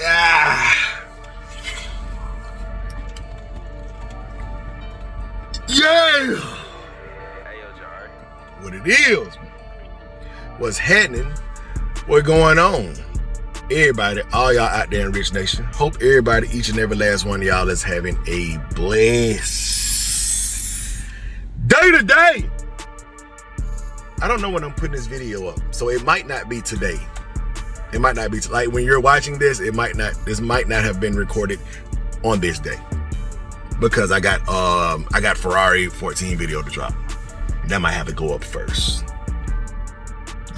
Ah. Yeah. What it is, what's happening, what's going on. Everybody, all y'all out there in Rich Nation, hope everybody, each and every last one of y'all is having a blessed day today. I don't know when I'm putting this video up, so it might not be today. It might not be, like when you're watching this, this might not have been recorded on this day. Because I got Ferrari 14 video to drop. That might have to go up first.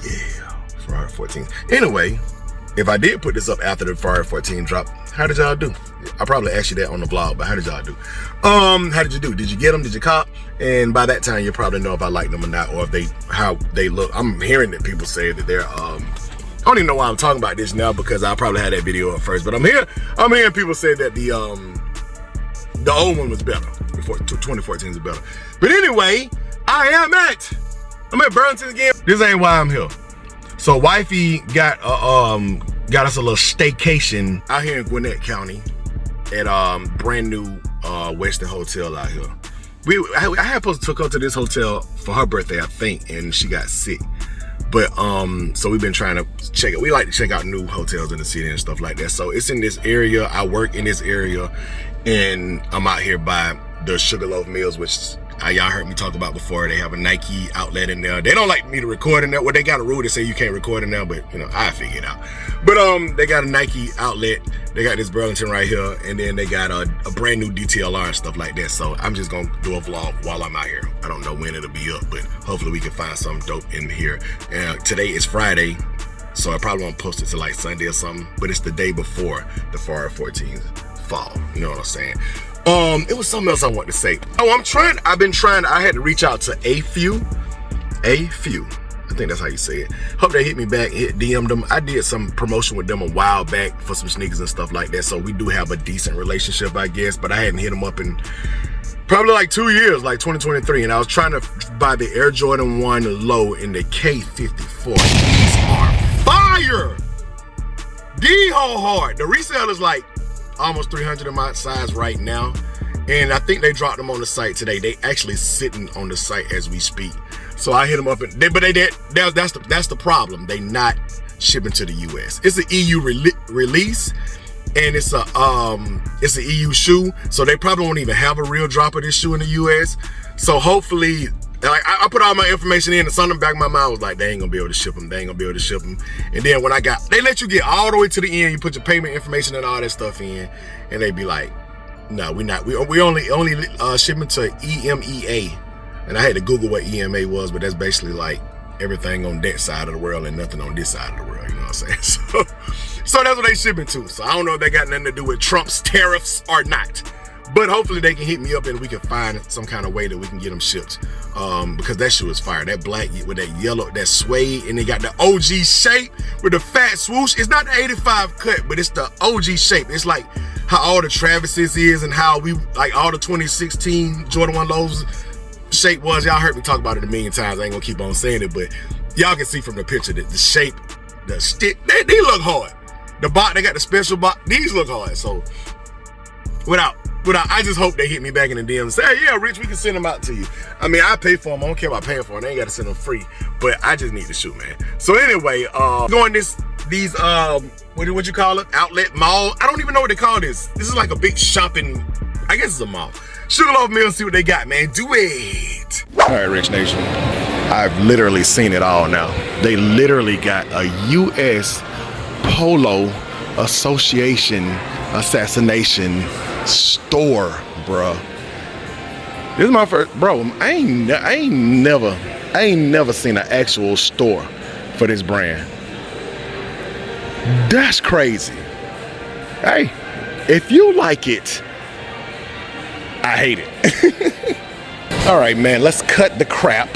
Yeah, Ferrari 14. Anyway, if I did put this up after the Ferrari 14 drop, how did y'all do? I probably asked you that on the vlog, but how did y'all do? How did you do? Did you get them? Did you cop? And by that time, you probably know if I like them or not, or if how they look. I'm hearing that people say that they're I don't even know why I'm talking about this now because I probably had that video up first. But I'm hearing people say that the old one was better. Before 2014 is better. But anyway, I'm at Burlington again. This ain't why I'm here. So wifey got us a little staycation out here in Gwinnett County at brand new Western Hotel out here. I had supposed to take her to this hotel for her birthday, I think, and she got sick. But so we've been trying to check it. We like to check out new hotels in the city and stuff like that. So it's in this area. I work in this area, and I'm out here by the Sugarloaf Mills, which y'all heard me talk about before. They have a Nike outlet in there. They don't like me to record in there. Well, they got a rule that say you can't record in there, but you know, I figure it out. But they got a Nike outlet. They got this Burlington right here, and then they got a brand new DTLR and stuff like that. So I'm just gonna do a vlog while I'm out here. I don't know when it'll be up, but hopefully we can find something dope in here. Today is Friday, so I probably won't post it till like Sunday or something, but it's the day before the Ferrari 14 fall. You know what I'm saying? It was something else I wanted to say. I had to reach out to a few. I think that's how you say it. Hope they hit me back, DM'd them. I did some promotion with them a while back for some sneakers and stuff like that. So we do have a decent relationship, I guess, but I hadn't hit them up in probably like 2 years, like 2023. And I was trying to buy the Air Jordan 1 low in the K54. These are fire! D-ho hard. The resale is like almost 300 in my size right now, and I think they dropped them on the site today. They actually sitting on the site as we speak. So I hit them up, and that's the problem. They not shipping to the US. It's an EU release, and it's an EU shoe, so they probably won't even have a real drop of this shoe in the US. So hopefully, like I put all my information in, and something in the back of my mind was like, they ain't gonna be able to ship them. They then when they let you get all the way to the end, you put your payment information and all that stuff in, and they be like, no, we only shipping to EMEA. And I had to Google what EMA was, but that's basically like everything on that side of the world and nothing on this side of the world, you know what I'm saying? So that's what they shipping to. So I don't know if they got nothing to do with Trump's tariffs or not. But hopefully they can hit me up and we can find some kind of way that we can get them shipped. Because that shoe is fire. That black with that yellow, that suede, and they got the OG shape with the fat swoosh. It's not the 85 cut, but it's the OG shape. It's like how all the Travis's is and how we, like all the 2016 Jordan 1 lows shape was. Y'all heard me talk about it a million times. I ain't gonna keep on saying it, but y'all can see from the picture that the shape, the stick, they look hard. The box, they got the special box. These look hard. So I just hope they hit me back in the DM and say, hey, yeah, Rich, we can send them out to you. I mean, I pay for them. I don't care about paying for them. They ain't got to send them free. But I just need the shoe, man. So anyway, going these what you call it? Outlet mall. I don't even know what they call this. This is like a big shopping, I guess it's a mall. Sugarloaf Mills, see what they got, man. Do it. All right, Rich Nation. I've literally seen it all now. They literally got a U.S. Polo Association assassination store, bro. This is my first, bro. I ain't never seen an actual store for this brand. That's crazy. Hey, if you like it, I hate it. All right, man, let's cut the crap.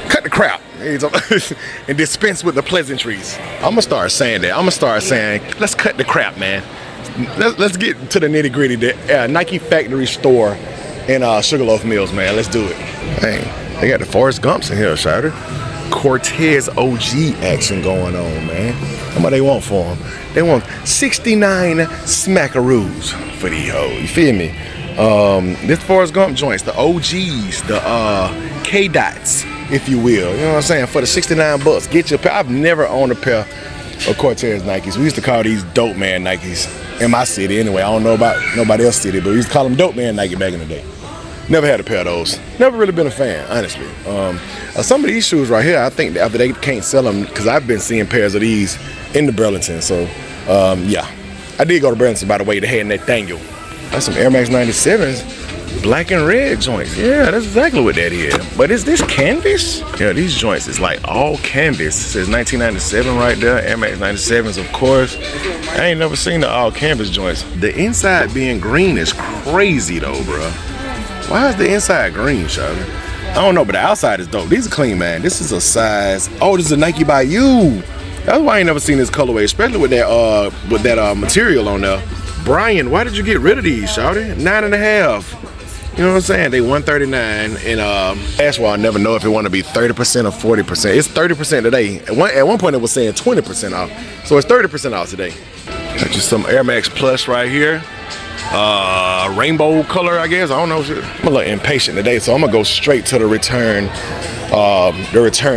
Cut the crap and dispense with the pleasantries. I'm gonna start saying that. I'm gonna start saying, let's cut the crap, man. Let's get to the nitty gritty. The Nike factory store in Sugarloaf Mills, man. Let's do it. Hey, they got the Forrest Gumps in here, Shatter. Cortez OG action going on, man. How much they want for them? They want 69 smackaroos for these hoes. You feel me? This Forrest Gump joints, the OGs, the K-Dots, if you will. You know what I'm saying? For the 69 bucks, get your pair. I've never owned a pair of Cortez Nikes. We used to call these dope man Nikes in my city anyway. I don't know about nobody else's city, but we used to call them dope man Nike back in the day. Never had a pair of those. Never really been a fan, honestly. Some of these shoes right here, I think after they can't sell them, because I've been seeing pairs of these in the Burlington. So, yeah. I did go to Burlington, by the way. They had Nathaniel. That's some Air Max 97s, black and red joints. Yeah, that's exactly what that is. But is this canvas? Yeah, these joints is like all canvas. It says 1997 right there. Air Max 97s, of course. I ain't never seen the all canvas joints. The inside being green is crazy though, bro. Why is the inside green, Charlie? I don't know, but the outside is dope. These are clean, man. This is a size. Oh, this is a Nike by You. That's why I ain't never seen this colorway, especially with that material on there. Brian, why did you get rid of these, Shawty? 9.5. You know what I'm saying? They 139, and that's why I never know if it want to be 30% or 40%. It's 30% today. At one point it was saying 20% off, so it's 30% off today. Got you some Air Max Plus right here. Rainbow color, I guess. I don't know. I'm a little impatient today, so I'm gonna go straight to the return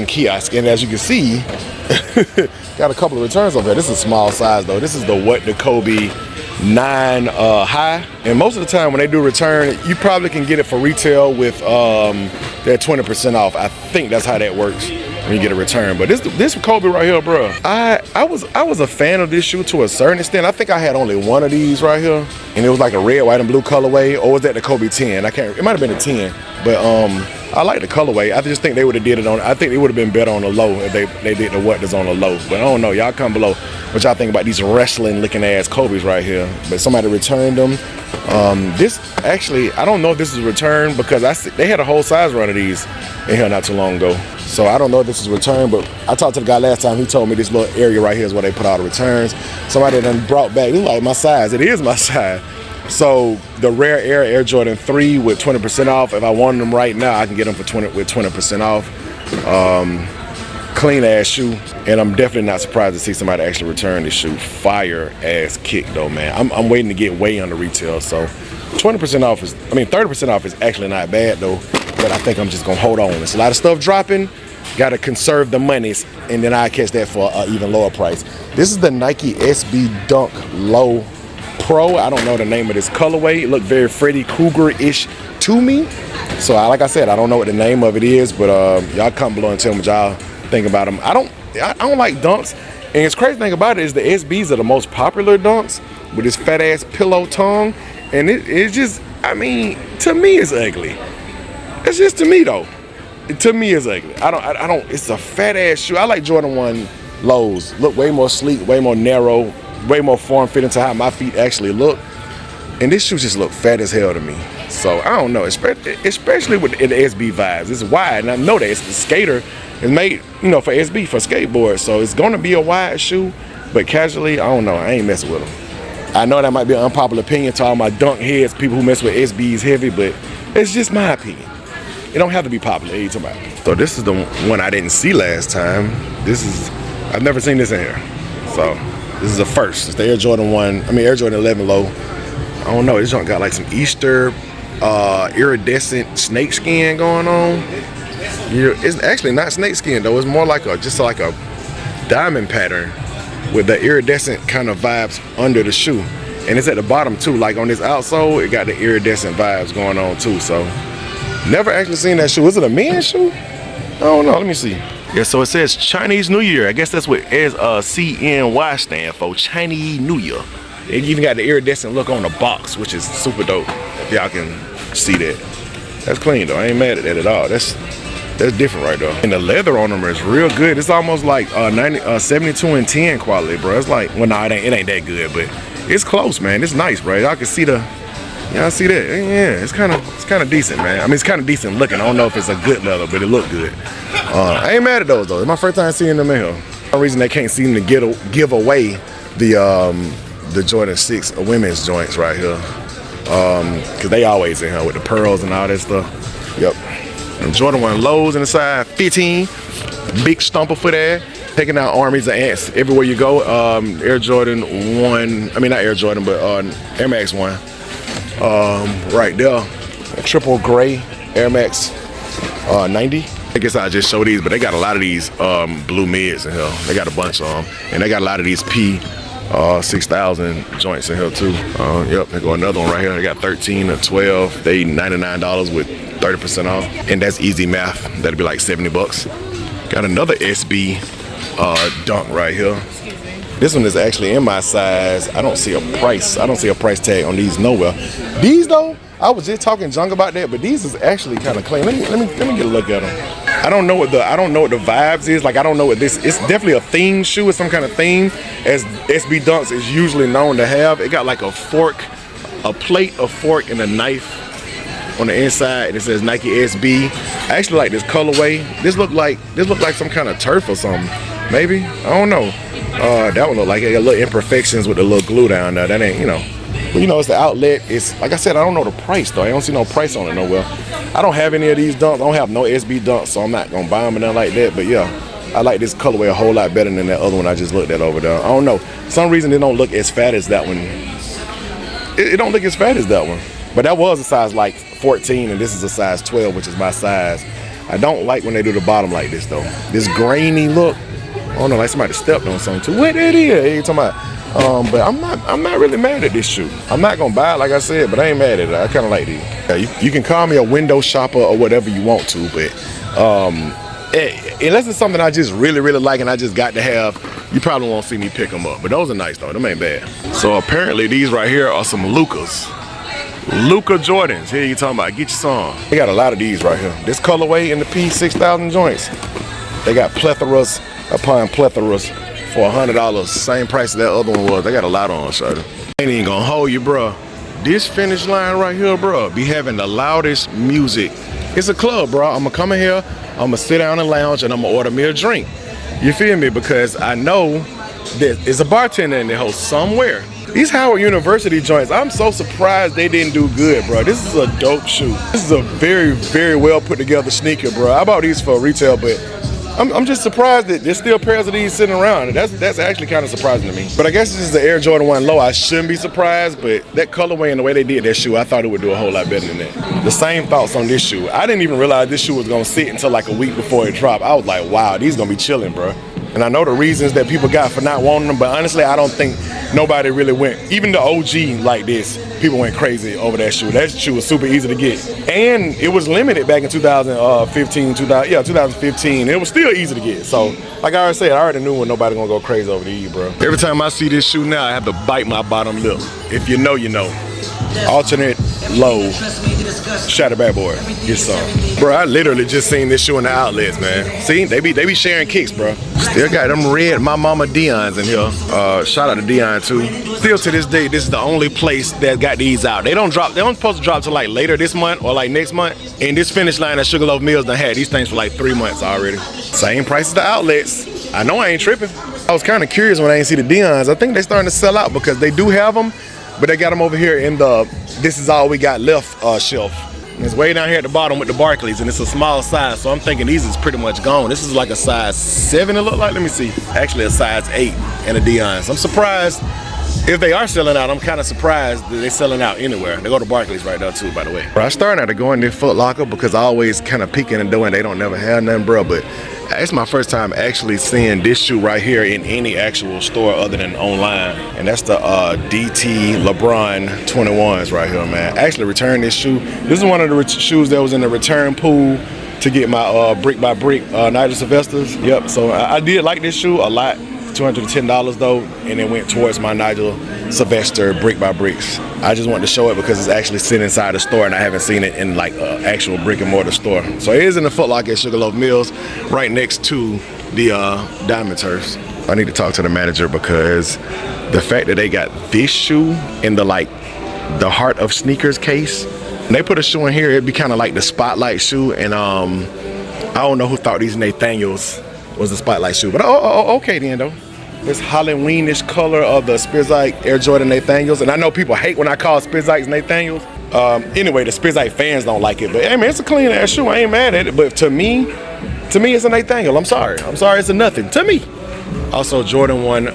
kiosk. And as you can see, got a couple of returns over here. This is a small size though. This is the Kobe 9 high, and most of the time when they do return, you probably can get it for retail with that 20% off. I think that's how that works when you get a return. But this Kobe right here, bro, I was a fan of this shoe to a certain extent. I think I had only one of these right here, and it was like a red, white, and blue colorway. Or was that the Kobe 10? I can't. It might have been a 10, but I like the colorway. I just think they would have did it on. I think it would have been better on the low if they did the what that's on the low. But I don't know. Y'all comment below what y'all think about these wrestling looking ass Kobe's right here. But somebody returned them. This actually, I don't know if this is a return because they had a whole size run of these in here not too long ago. So I don't know if this is a return, but I talked to the guy last time. He told me this little area right here is where they put all the returns. Somebody done brought back. This is like my size. It is my size. So the Rare Air Jordan 3 with 20% off. If I wanted them right now, I can get them with 20% off. Clean ass shoe, and I'm definitely not surprised to see somebody actually return this shoe. Fire ass kick though, man. I'm waiting to get way under retail. So 20% off is, 30% off is actually not bad though. But I think I'm just gonna hold on. There's a lot of stuff dropping. Gotta conserve the monies, and then I catch that for an even lower price. This is the Nike SB Dunk Low Pro. I don't know the name of this colorway. It looked very Freddy Krueger-ish to me. So like I said, I don't know what the name of it is, but y'all comment below and tell me what y'all think about them. I don't like dunks, and it's crazy thing about it is the SBs are the most popular dunks with this fat ass pillow tongue, and it's just, to me it's ugly. It's just to me though. To me it's ugly. I don't. It's a fat ass shoe. I like Jordan 1 lows. Look way more sleek, way more narrow, way more form fitting to how my feet actually look. And this shoe just look fat as hell to me. So I don't know, especially with the SB vibes. It's wide, and I know that it's the skater is made, for SB for skateboards. So it's gonna be a wide shoe, but casually, I don't know. I ain't messing with them. I know that might be an unpopular opinion to all my dunk heads, people who mess with SBs heavy, but it's just my opinion. It don't have to be popular. What are you talking about? So this is the one I didn't see last time. I've never seen this in here. So this is a first. It's the Air Jordan 11 low. I don't know, this joint got like some Easter iridescent snake skin going on. It's actually not snake skin though. It's more like just like a diamond pattern with the iridescent kind of vibes under the shoe. And it's at the bottom too. Like on this outsole, it got the iridescent vibes going on too. So never actually seen that shoe. Is it a men's shoe? I don't know. Let me see. Yeah, so it says Chinese New Year. I guess that's what CNY stand for, Chinese New Year. It even got the iridescent look on the box, which is super dope. If y'all can see that. That's clean though. I ain't mad at that at all. That's different right though. And the leather on them is real good. It's almost like 72 and 10 quality, bro. It's like, well, no, it ain't that good, but it's close, man. It's nice, bro. Y'all can see y'all see that? Yeah, it's kind of decent, man. It's kind of decent looking. I don't know if it's a good leather, but it look good. I ain't mad at those though. It's my first time seeing them in here. For some reason they can't seem to give away the Jordan 6 women's joints right here, cause they always in here with the pearls and all that stuff. Yep. And Jordan 1 lows in the side 15. Big stomper foot ass, taking out armies of ants everywhere you go. Air Jordan 1, I mean not Air Jordan, but Air Max 1. Right there, a triple gray Air Max 90. I guess I'll just show these, but they got a lot of these blue mids in here. They got a bunch of them, and they got a lot of these P 6000 joints in here too. Yep, there go another one right here. They got 13 or 12. They $99 with 30% off, and that's easy math. That'd be like 70 bucks. Got another SB dunk right here. This one is actually in my size. I don't see a price. I don't see a price tag on these nowhere. These though, I was just talking junk about that, but these is actually kind of clean. Let me get a look at them. I don't know what the vibes is. Like I don't know what this. It's definitely a theme shoe. It's some kind of theme, as SB Dunks is usually known to have. It got like a fork, a plate, a fork, and a knife on the inside, and it says Nike SB. I actually like this colorway. This look like some kind of turf or something. Maybe, I don't know. That one look like it got little imperfections with the little glue down there. That ain't, you know. But you know, it's the outlet. It's like I said, I don't know the price though. I don't see no price on it nowhere. I don't have any of these dunks. I don't have no SB dunks, so I'm not gonna buy them and nothing like that. But yeah, I like this colorway a whole lot better than that other one I just looked at over there. I don't know. For some reason it don't look as fat as that one. It don't look as fat as that one. But that was a size like 14, and this is a size 12, which is my size. I don't like when they do the bottom like this though. This grainy look. I don't know, like somebody stepped on something too. What it is? You talking about? But I'm not really mad at this shoe. I'm not gonna buy it like I said, but I ain't mad at it. I kind of like these. Yeah, you can call me a window shopper or whatever you want to, but unless it's something I just really like and I just got to have, you probably won't see me pick them up. But those are nice though. Them ain't bad. So apparently these right here are some Lukas. Luka Jordans. Here you talking about. Get your some. They got a lot of these right here. This colorway in the P6000 joints. They got plethoras upon plethoras for $100. Same price that other one was. They got a lot on, shawty. Ain't even gonna hold you, bro. This finish line right here, bro, be having the loudest music. It's a club, bro. I'm gonna come in here, I'm gonna sit down and lounge, and I'm gonna order me a drink. You feel me? Because I know that there's a bartender in there host somewhere. These Howard University joints, I'm so surprised they didn't do good, bro. This is a dope shoe. This is a very well put together sneaker, bro. I bought these for retail, but I'm just surprised that there's still pairs of these sitting around. That's actually kind of surprising to me. But I guess this is the Air Jordan 1 low. I shouldn't be surprised, but that colorway and the way they did that shoe, I thought it would do a whole lot better than that. The same thoughts on this shoe. I didn't even realize this shoe was gonna sit until like a week before it dropped. I was like, wow, these gonna be chilling, bro. And I know the reasons that people got for not wanting them, but honestly, I don't think nobody really went, even the OG like this, people went crazy over that shoe. That shoe was super easy to get. And it was limited back in 2015. It was still easy to get. So, like I already said, I already knew when nobody gonna go crazy over these, bro. Every time I see this shoe now, I have to bite my bottom lip. If you know, you know. Alternate low, shatter bad boy, get some. Bro, I literally just seen this shoe in the outlets, man. See, they be sharing kicks, bro. Still got them red My Mama Dion's in here. Shout out to Dion too. Still to this day, this is the only place that got these out. They don't supposed to drop till like later this month or like next month. And this finish line at Sugarloaf Mills done had these things for like 3 months already. Same price as the outlets. I know I ain't tripping. I was kind of curious when I ain't see the Dion's. I think they starting to sell out because they do have them, but they got them over here in the "this is all we got left" shelf. And it's way down here at the bottom with the Barclays, and it's a small size, so I'm thinking these is pretty much gone. This is like a size 7 it look like. Let me see. Actually a size 8 and a Dion's. I'm surprised if they are selling out. I'm kind of surprised that they're selling out anywhere. They go to Barclays right now too, by the way. Bro, I started out to go in this Foot Locker because I always kind of peek in the door and they don't never have nothing, bro. But it's my first time actually seeing this shoe right here in any actual store other than online. And that's the DT LeBron 21s right here, man. I actually returned this shoe. This is one of the shoes that was in the return pool to get my brick by brick Nigel Sylvester's. Yep, so I did like this shoe a lot. $210 though, and it went towards my Nigel Sylvester brick by bricks. I just wanted to show it because it's actually sitting inside the store and I haven't seen it in like an actual brick and mortar store. So it is in the Foot Locker at Sugarloaf Mills, right next to the Diamond Turfs. I need to talk to the manager because the fact that they got this shoe in the the heart of sneakers case, and they put a shoe in here, it'd be kind of like the spotlight shoe, and I don't know who thought these Nathaniels was the spotlight shoe, but okay then though. This Halloweenish color of the Spizike Air Jordan Nathaniels, and I know people hate when I call Spizikes Nathaniels. Anyway, the Spizike fans don't like it, but hey man, it's a clean ass shoe. I ain't mad at it, but to me, To me, it's a Nathaniel. I'm sorry, it's a nothing to me. Also, Jordan 1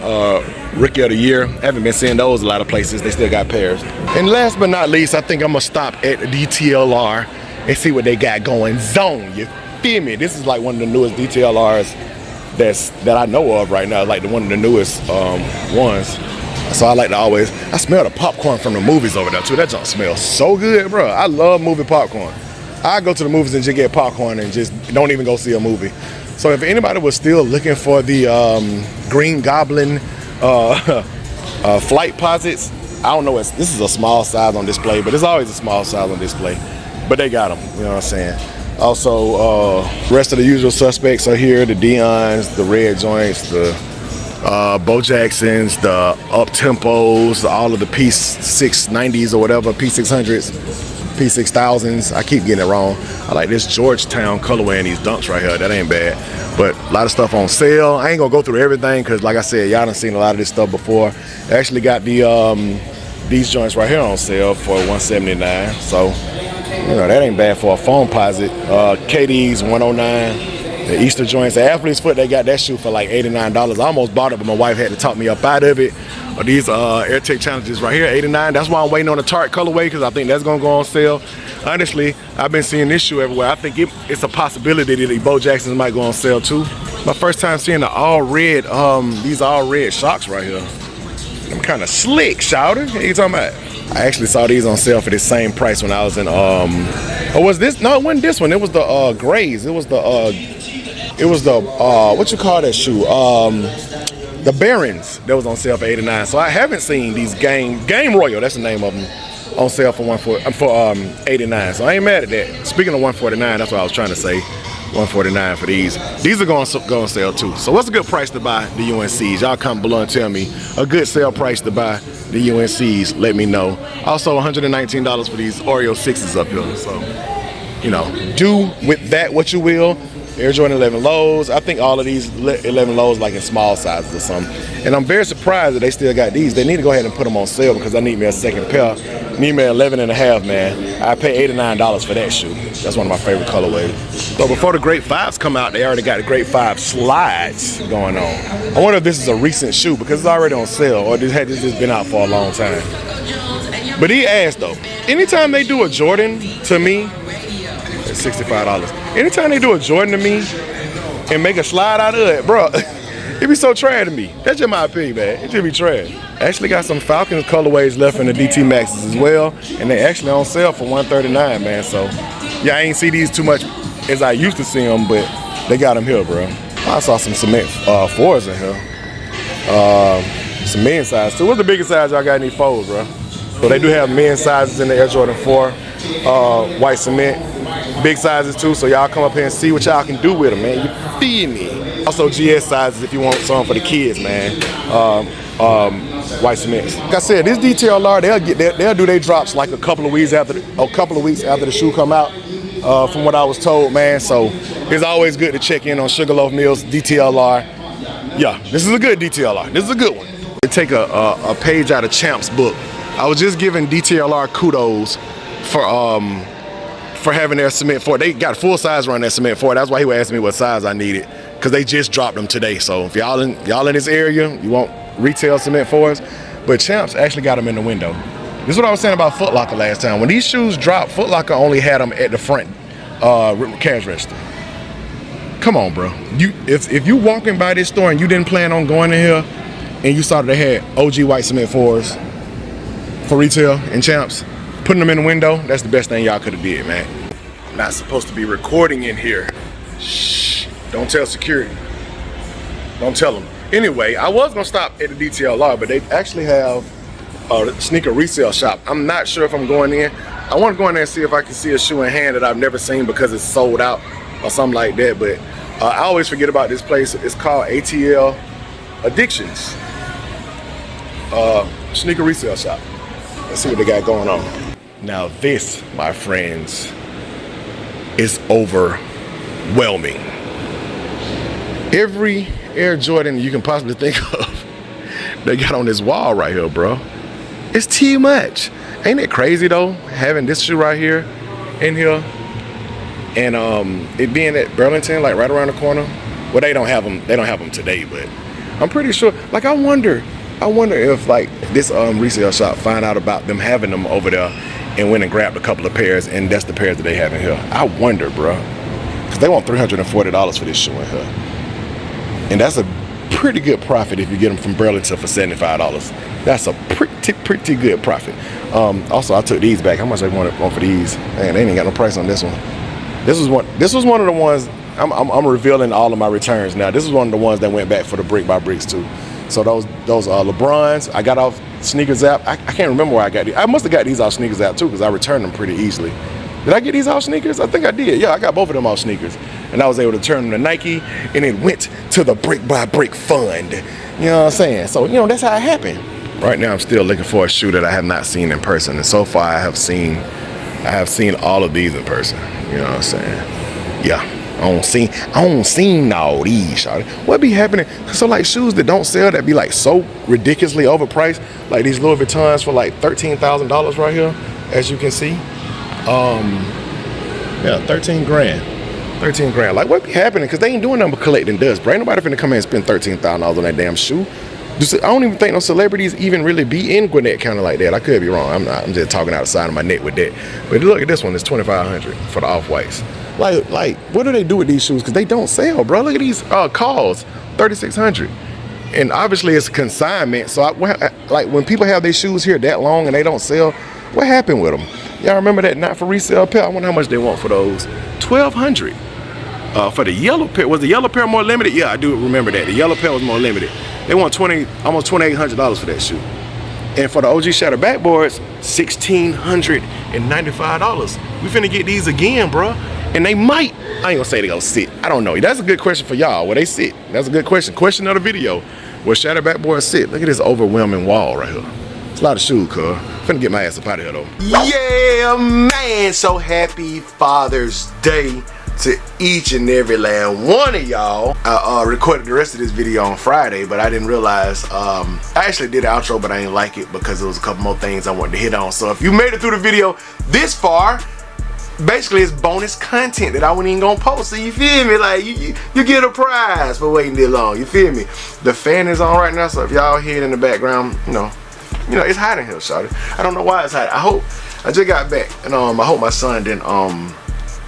Rookie of the Year. Haven't been seeing those a lot of places. They still got pairs. And last but not least, I think I'm gonna stop at DTLR and see what they got going on. You feel me? This is like one of the newest DTLRs that I know of right now. Like one of the newest ones. So I like to always, I smell the popcorn from the movies over there too. That junk smells so good, bro. I love movie popcorn. I go to the movies and just get popcorn and just don't even go see a movie. So if anybody was still looking for the Green Goblin flight posits, I don't know, this is a small size on display, but it's always a small size on display. But they got them, you know what I'm saying? Also, rest of the usual suspects are here, the Dion's, the Red Joints, the Bo Jacksons, the Up-Tempos, all of the P690s or whatever, P600s, P6000s. I keep getting it wrong. I like this Georgetown colorway in these dunks right here. That ain't bad. But a lot of stuff on sale. I ain't gonna go through everything because, like I said, y'all done seen a lot of this stuff before. I actually got the these joints right here on sale for $179. So, you know, that ain't bad for a phone posit. KD's $109. The Easter joints, the Athlete's Foot, they got that shoe for like $89. I almost bought it, but my wife had to talk me up out of it. These AirTech Challenges right here, $89. That's why I'm waiting on the Tart colorway because I think that's gonna go on sale. Honestly, I've been seeing this shoe everywhere. I think it's a possibility that the Bo Jacksons might go on sale too. My first time seeing the all red, these all red shocks right here. I'm kind of slick, shouting. What are you talking about? I actually saw these on sale for the same price when I was in, or was this? No, it wasn't this one. It was the grays. It was the what you call that shoe? The Barons that was on sale for $89. So I haven't seen these Game Royal, that's the name of them, on sale for $89. So I ain't mad at that. Speaking of $149, that's what I was trying to say. $149 for these. These are going to go on sale too. So what's a good price to buy the UNCs? Y'all comment below and tell me a good sale price to buy the UNCs. Let me know. Also $119 for these Oreo 6s up here. So, you know, do with that what you will. Air Jordan 11 lows. I think all of these 11 lows like in small sizes or something. And I'm very surprised that they still got these. They need to go ahead and put them on sale because I need me a second pair. Need me 11 and a half, man. I pay $89 for that shoe. That's one of my favorite colorways. So before the Great Fives come out, they already got the Great Five slides going on. I wonder if this is a recent shoe because it's already on sale or this has just been out for a long time. But he asked though, anytime they do a Jordan to me, it's $65. Anytime they do a Jordan to me and make a slide out of it, bro, it be so trash to me. That's just my opinion, man. It just be trash. Actually got some Falcons colorways left in the DT Maxes as well, and they actually on sale for $139, man. So, yeah, I ain't see these too much as I used to see them, but they got them here, bro. I saw some cement 4s in here. Some men's size too. What's the biggest size y'all got in these 4s, bro? So they do have men's sizes in the Air Jordan 4 white cement. Big sizes too, so y'all come up here and see what y'all can do with them, man. You feel me? Also GS sizes if you want some for the kids, man. White cements. Like I said, this DTLR, they'll do their drops like a couple of weeks after the shoe come out, from what I was told, man. So it's always good to check in on Sugarloaf Mills DTLR. Yeah, this is a good DTLR. This is a good one. They take a page out of Champ's book. I was just giving DTLR kudos for having their cement 4. They got full size run that cement 4. That's why he was asking me what size I needed, because they just dropped them today. So if y'all in this area, you want retail cement 4s, but Champs actually got them in the window. This is what I was saying about Foot Locker last time. When these shoes dropped, Foot Locker only had them at the front cash register. Come on, bro. If you walking by this store and you didn't plan on going in here and you saw that they had OG white cement 4s for retail and Champs, putting them in the window, that's the best thing y'all could have did, man. I'm not supposed to be recording in here. Shh, don't tell security. Don't tell them. Anyway, I was gonna stop at the DTLR, but they actually have a sneaker resale shop. I'm not sure if I'm going in. I want to go in there and see if I can see a shoe in hand that I've never seen because it's sold out or something like that, but I always forget about this place. It's called ATL Addictions. Sneaker resale shop. Let's see what they got going on. Now this, my friends, is overwhelming. Every Air Jordan you can possibly think of, they got on this wall right here, bro. It's too much. Ain't it crazy though, having this shoe right here in here? and it being at Burlington, like right around the corner. Well, they don't have them. They don't have them today, but I'm pretty sure. Like, I wonder if like this resale shop find out about them having them over there and went and grabbed a couple of pairs, and that's the pairs that they have in here. I wonder, bro, because they want $340 for this shoe in here, and that's a pretty good profit if you get them from Burlington for $75. That's a pretty good profit. Also, I took these back. How much they wanted for these? Man, they ain't got no price on this one. This was one of the ones. I'm revealing all of my returns now. This is one of the ones that went back for the brick by bricks too. So those LeBrons, I got off Sneakers app. I can't remember where I got these. I must have got these off Sneakers app too, because I returned them pretty easily. Did I get these off Sneakers? I think I did. Yeah, I got both of them off Sneakers, and I was able to turn them to Nike, and it went to the brick by brick fund. You know what I'm saying? So that's how it happened. Right now, I'm still looking for a shoe that I have not seen in person, and so far I have seen all of these in person. You know what I'm saying? Yeah. I don't seen all these, shawty. What be happening? So like shoes that don't sell, that be like so ridiculously overpriced, like these Louis Vuittons for like $13,000 right here, as you can see. Yeah, 13 grand. 13 grand. Like, what be happening? Because they ain't doing nothing but collecting dust, bro. Ain't nobody finna come in and spend $13,000 on that damn shoe. I don't even think no celebrities even really be in Gwinnett County like that. I could be wrong. I'm not. I'm just talking outside of my neck with that. But look at this one. It's $2,500 for the off-whites. Like, what do they do with these shoes? Because they don't sell, bro. Look at these calls, $3,600. And obviously it's a consignment. So like when people have their shoes here that long and they don't sell, what happened with them? Y'all remember that not for resale pair? I wonder how much they want for those. $1,200. For the yellow pair, was the yellow pair more limited? Yeah, I do remember that. The yellow pair was more limited. They want almost $2,800 for that shoe. And for the OG Shatter backboards, $1,695. We finna get these again, bro. And they might, I ain't gonna say they gonna sit. I don't know. That's a good question for y'all. Will they sit? That's a good question. Question of the video. Will Shatter backboards sit? Look at this overwhelming wall right here. It's a lot of shoes, cuz. Finna get my ass up out of here though. Yeah, man. So happy Father's Day to each and every last one of y'all. I recorded the rest of this video on Friday, but I didn't realize, I actually did the outro, but I didn't like it because there was a couple more things I wanted to hit on. So if you made it through the video this far, basically it's bonus content that I wasn't even gonna post. So you feel me? Like you get a prize for waiting this long. You feel me? The fan is on right now, so if y'all hear it in the background, you know, it's hot in here, shawty. I don't know why it's hot. I just got back, and I hope my son didn't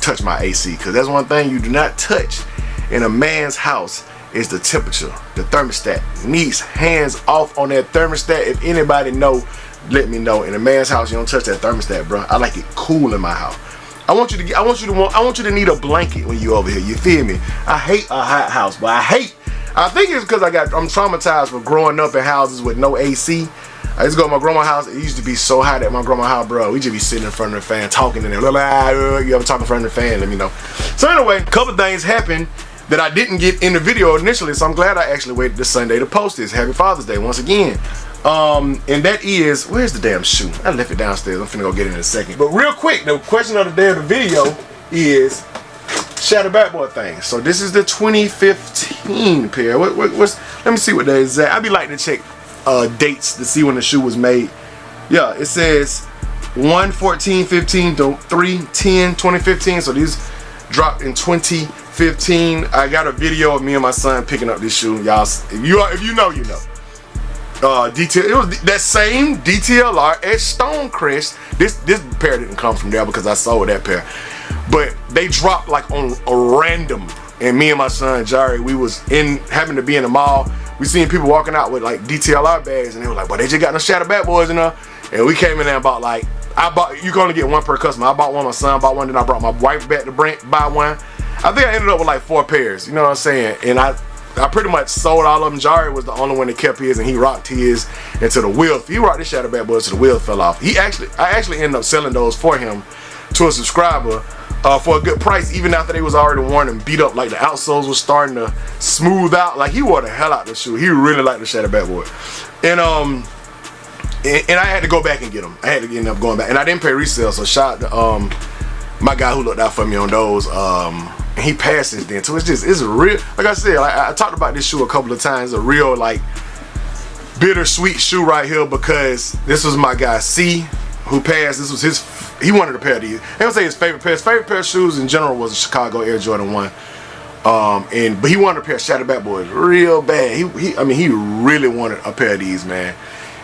touch my AC, because that's one thing you do not touch in a man's house is the temperature. The thermostat needs hands off on that thermostat. If anybody know, let me know. In a man's house, you don't touch that thermostat, bro. I like it cool in my house. I want you to need a blanket when you over here. You feel me? I hate a hot house, but I think it's because I'm traumatized for growing up in houses with no AC. I used to go to my grandma's house. It used to be so hot at my grandma's house, bro. We just be sitting in front of the fan talking in there. You ever talk in front of the fan? Let me know. So anyway, a couple things happened that I didn't get in the video initially, so I'm glad I actually waited this Sunday to post this. Happy Father's Day once again. And that is, where's the damn shoe? I left it downstairs. I'm finna go get it in a second. But real quick, the question of the day of the video is Shatter backboard thing. So this is the 2015 pair. Let me see what that is at. I be like to check dates to see when the shoe was made. Yeah, it says 1/14/15 to 3/10/2015. So these dropped in 2015. I got a video of me and my son picking up this shoe. Y'all, if you know, you know. It was that same DTLR at Stonecrest. This pair didn't come from there because I sold that pair, but they dropped like on a random. And me and my son Jari, we was having to be in the mall. We seen people walking out with like DTLR bags, and they were like, "But they just got no Shatter backboards in there." And we came in there and bought you can only get one per customer. I bought one, my son bought one, then I brought my wife back to buy one. I think I ended up with like 4 pairs. You know what I'm saying? And I pretty much sold all of them. Jari was the only one that kept his, and he rocked his until the wheel. He rocked his Shatter backboards till the wheel fell off. I actually ended up selling those for him to a subscriber for a good price, even after they was already worn and beat up. Like the outsoles was starting to smooth out. Like he wore the hell out of the shoe. He really liked the Shatter backboard, and I had to go back and get them. I had to end up going back, and I didn't pay resale. So shout out to my guy who looked out for me on those. He passed since then, so it's a real, like I said, I talked about this shoe a couple of times, a real like bittersweet shoe right here, because this was my guy C. who passed. This was he wanted a pair of these. I don't say his favorite pair. His favorite pair of shoes in general was a Chicago Air Jordan 1. But he wanted a pair of Shatterback Boys real bad. I mean, he really wanted a pair of these, man.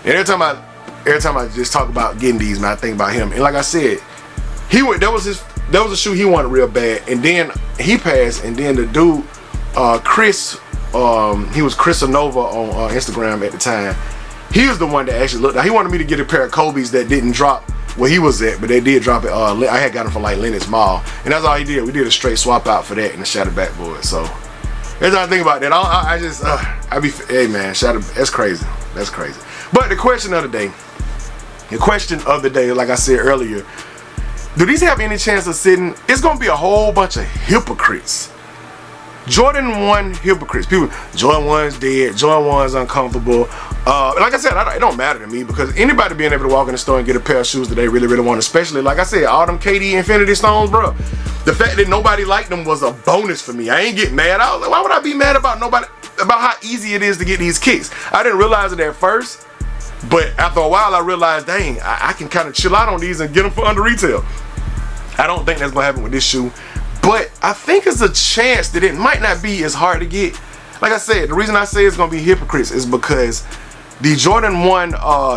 And every time I just talk about getting these, man, I think about him. And like I said, that was a shoe he wanted real bad. And then he passed. And then the dude, Chris, he was Chris Nova on Instagram at the time. He was the one that actually looked. He wanted me to get a pair of Kobe's that didn't drop where he was at, but they did drop it. I had got them from like Lenox Mall, and that's all he did. We did a straight swap out for that and the Shatterback Boys. So every time I think about that, hey man, that's crazy. That's crazy. But the question of the day, like I said earlier, do these have any chance of sitting? It's gonna be a whole bunch of hypocrites. Jordan 1 hypocrites. People, Jordan 1's dead, Jordan 1's uncomfortable. Like I said, it don't matter to me, because anybody being able to walk in the store and get a pair of shoes that they really, really want, especially, like I said, all them KD Infinity Stones, bro. The fact that nobody liked them was a bonus for me. I ain't get mad. I was like, why would I be mad about how easy it is to get these kicks? I didn't realize it at first, but after a while I realized, dang, I can kind of chill out on these and get them for under retail. I don't think that's gonna happen with this shoe. But I think there's a chance that it might not be as hard to get. Like I said, the reason I say it's going to be hypocrites is because the Jordan 1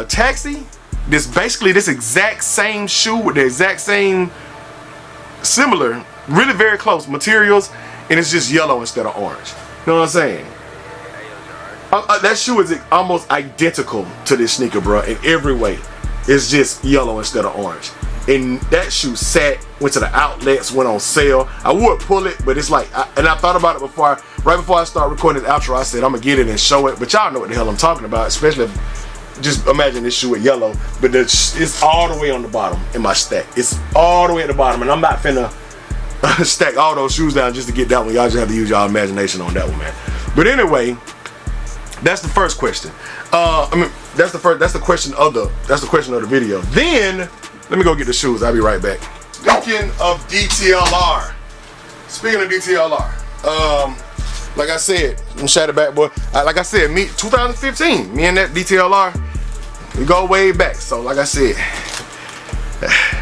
Taxi, this exact same shoe with the exact same, similar, really very close materials, and it's just yellow instead of orange. You know what I'm saying? That shoe is almost identical to this sneaker, bro, in every way. It's just yellow instead of orange. And that shoe went to the outlets, went on sale. I would pull it, but it's like, and I thought about it right before I started recording this outro. I said I'm gonna get it and show it, but y'all know what the hell I'm talking about. Especially just imagine this shoe with yellow, but it's all the way on the bottom in my stack. It's all the way at the bottom, and I'm not finna stack all those shoes down just to get that one. Y'all just have to use y'all imagination on that one, man. But anyway, that's the first question. That's the question of the video. Then let me go get the shoes. I'll be right back. Speaking of DTLR, like I said, I'm Shatterback Boy. Like I said, 2015, me and that DTLR, we go way back. So like I said,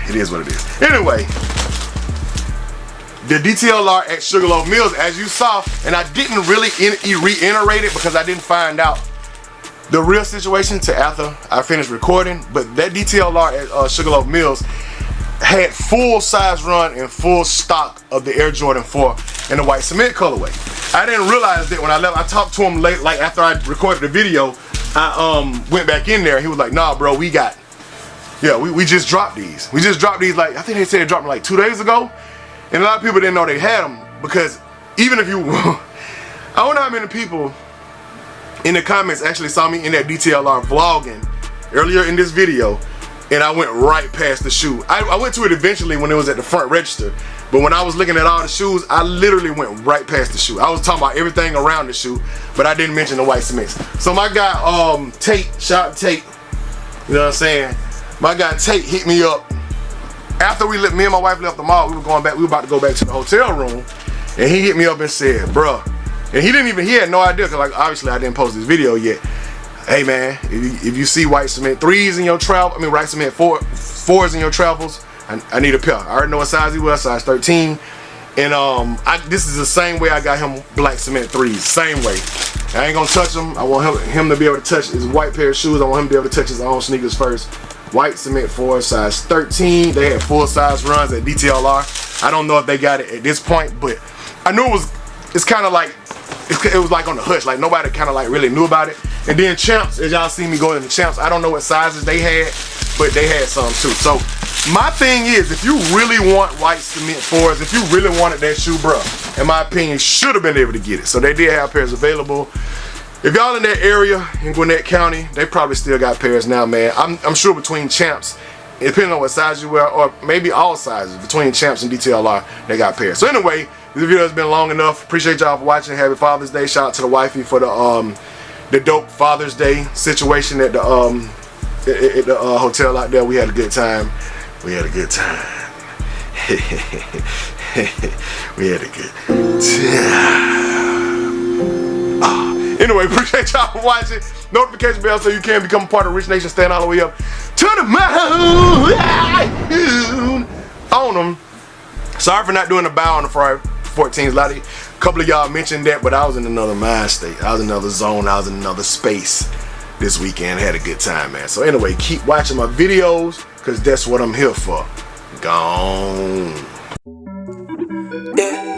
it is what it is. Anyway, the DTLR at Sugarloaf Mills, as you saw, and I didn't really reiterate it because I didn't find out the real situation till after I finished recording. But that DTLR at Sugarloaf Mills had full size run and full stock of the Air Jordan 4 in the white cement colorway. I didn't realize that when I left. I talked to him late, like after I recorded the video. I went back in there. He was like, "Nah, bro, we just dropped these. We just dropped these. Like I think they said they dropped them like 2 days ago." And a lot of people didn't know they had them, because even if you, I don't know how many people in the comments actually saw me in that DTLR vlogging earlier in this video, and I went right past the shoe. I went to it eventually when it was at the front register, but when I was looking at all the shoes, I literally went right past the shoe. I was talking about everything around the shoe, but I didn't mention the white cements. So my guy Tate, shout out Tate, you know what I'm saying? My guy Tate hit me up after me and my wife left the mall. We were about to go back to the hotel room, and he hit me up and said, "Bruh," and he had no idea, because like obviously I didn't post this video yet. "Hey man, if you see white cement 3s in your white cement 4s in your travels, I need a pair." I already know what size he was, size 13. And this is the same way I got him black cement 3s, same way. I ain't gonna touch them. I want him to be able to touch his white pair of shoes. I want him to be able to touch his own sneakers first. White cement 4, size 13. They had full size runs at DTLR. I don't know if they got it at this point, but I knew it's kind of like, it was like on the hush, like nobody kind of like really knew about it. And then Champs, as y'all see me going into Champs, I don't know what sizes they had, but they had some too. So my thing is, if you really want white cement 4s, if you really wanted that shoe, bro, in my opinion, should have been able to get it. So they did have pairs available. If y'all in that area in Gwinnett County, they probably still got pairs now, man. I'm sure between Champs, depending on what size you wear, or maybe all sizes, between Champs and DTLR, they got pairs. So anyway, this video has been long enough. Appreciate y'all for watching. Happy Father's Day. Shout out to the wifey for the dope Father's Day situation at the hotel out there. We had a good time. We had a good time. We had a good time. Anyway, appreciate y'all for watching. Notification bell so you can become a part of Rich Nation. Stand all the way up to the moon. On them. Sorry for not doing the bow on the Friday 14s. A couple of y'all mentioned that, but I was in another mind state. I was in another zone. I was in another space this weekend. Had a good time, man. So anyway, keep watching my videos, because that's what I'm here for. Gone. Yeah.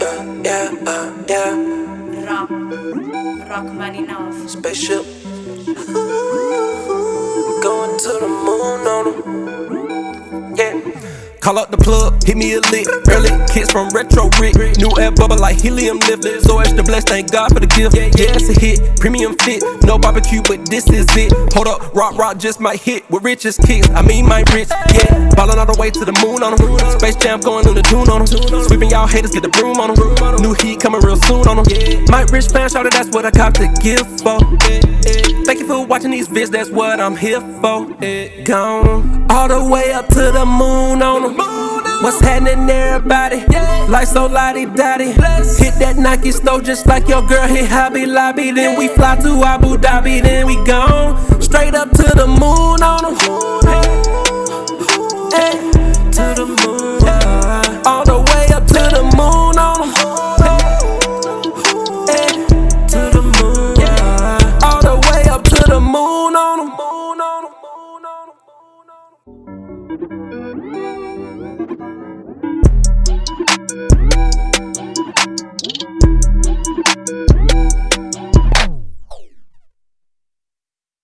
Rock money now. Spaceship. Going to the moon on them. Yeah. Call up the plug, hit me a lick. Early kids from Retro Rick. New air bubble like helium lift. So extra blessed, thank God for the gift. Yeah, it's a hit, premium fit. No barbecue, but this is it. Hold up, rock just might hit with richest kicks. I mean, my rich, yeah. Ballin' all the way to the moon on them. Space Jam going on the tune on them. Sweeping y'all haters, get the broom on them. New heat coming real soon on them. My rich fan shouted, that's what I cop the gift for. Thank you for watching these vids, that's what I'm here for. Gone all the way up to the moon on them. What's happening, everybody? Life so lottie-dottie. Hit that Nike store just like your girl hit Hobby Lobby. Then we fly to Abu Dhabi, then we gone straight up to the moon on them.